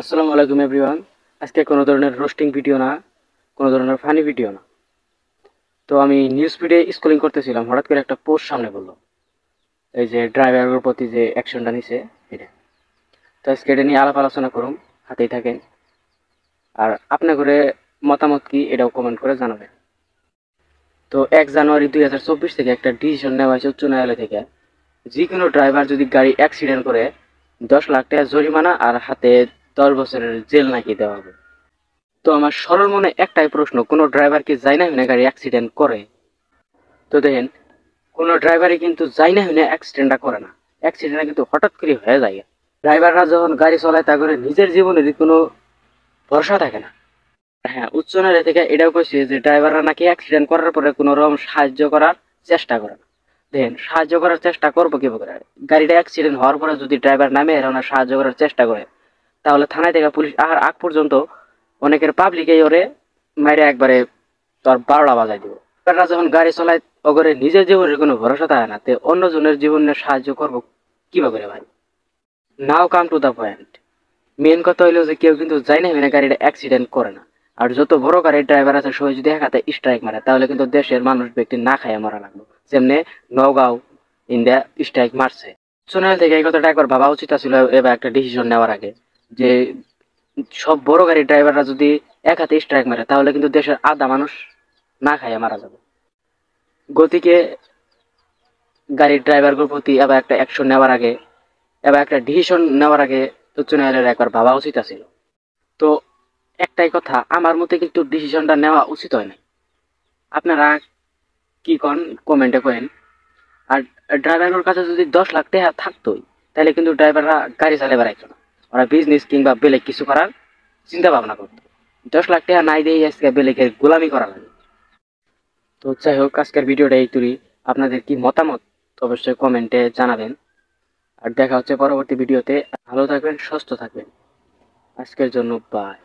আসসালামু আলাইকুম এভরিওয়ান। আজকে কোনো ধরনের রোস্টিং ভিডিও না, কোনো ধরনের ফানি ভিডিও না। তো আমি নিউজ ফিডে স্ক্রলিং করতেছিলাম, হঠাৎ করে একটা পোস্ট সামনে বললো, এই যে ড্রাইভারের প্রতি যে অ্যাকশনটা নিছে এটা। তো আজকে এটা নিয়ে আলাপ আলোচনা করুন, হাতেই থাকেন। আর আপনি করে মতামত কি এটাও কমেন্ট করে জানাবেন। তো 1 জানুয়ারি 2024 থেকে একটা ডিসিশন নেওয়া হয়েছে উচ্চ ন্যায়ালয় থেকে, যে কোনো ড্রাইভার যদি গাড়ি অ্যাক্সিডেন্ট করে 10 লাখ টাকা জরিমানা আর হাতে 10 বছরের জেল নাকি দেওয়া হবে। তো আমার সরল মনে একটাই প্রশ্ন, কোনো ড্রাইভার কি যাই না হইনা গাড়ি অ্যাক্সিডেন্ট করে? তো দেখেন, কোনো ড্রাইভারই কিন্তু যাই না হইনা অ্যাক্সিডেন্টটা করে না। অ্যাক্সিডেন্টটা কিন্তু হঠাৎ করে হয়ে যায়। ড্রাইভাররা যখন গাড়ি চালায় তা করে নিজের জীবনেরই কোনো ভরসা থাকে না। হ্যাঁ, উচ্চ ন্যায়ালয় থেকে এটাও কইছে যে ড্রাইভাররা নাকি অ্যাক্সিডেন্ট করার পরে কোনো রকম সাহায্য করার চেষ্টা করে না। দেখেন, সাহায্য করার চেষ্টা করবো কিভাবে করে? গাড়িটা অ্যাক্সিডেন্ট হওয়ার পরে যদি ড্রাইভার নামে এরা সাহায্য করার চেষ্টা করে, তাহলে থানায় থেকে পুলিশ আর আগ পর্যন্ত অনেকের পাবলিকেই ওরে মাইরে একবারে তোর 12টা বাজাই দিব। তারা যখন গাড়ি চলায় ওগরে নিজের জীবনের কোনো ভরসা থাকে না, তে অন্যজনের জীবনে সাহায্য করবো কিভাবে রে ভাই? Now come to the point. মেন কথা হইলো যে কেউ কিন্তু যাই না মানে গাড়িটা অ্যাক্সিডেন্ট করে না। আর যত বড় গাড়ির ড্রাইভার আছে সবাই যদি এক হাতে স্ট্রাইক মারে, তাহলে কিন্তু দেশের মানুষ ব্যক্তি না খাইয়া মরা লাগলো, যেমনি নগাঁও ইন্ডিয়া স্ট্রাইক মারছে। সোনাল থেকে এই কথাটা একবার ভাবা উচিত ছিল এবার একটা ডিসিশন নেওয়ার আগে, যে সব বড় গাড়ির ড্রাইভাররা যদি এক হাতে স্ট্রাইক মারে, তাহলে কিন্তু দেশের আধা মানুষ না খাইয়া মারা যাবে। গতিকে গাড়ির ড্রাইভারগুলোর প্রতি এবার একটা অ্যাকশন নেওয়ার আগে, এবার একটা ডিসিশন নেওয়ার আগে উচ্চ ন্যায়ালয়ের একবার ভাবা উচিত ছিল। তো একটাই কথা, আমার মতে কিন্তু ডিসিশনটা নেওয়া উচিত হয় না। আপনারা কি করেন কমেন্টে করেন। আর ড্রাইভারের কাছে যদি 10 লাখ টাকা থাকতোই, তাহলে কিন্তু ড্রাইভাররা গাড়ি চালিয়ে বেড়াইতো না, ওরা বিজনেস কিংবা বেলেগ কিছু করার চিন্তা ভাবনা করতো। 10 লাখ টাকা নাই দিয়ে আজকে বেলেগের গোলামি করা লাগে। তো যাই হোক, আজকের ভিডিওটা এই তুলি। আপনাদের কি মতামত অবশ্যই কমেন্টে জানাবেন। আর দেখা হচ্ছে পরবর্তী ভিডিওতে। ভালো থাকবেন, সুস্থ থাকবেন। আজকের জন্য বাই।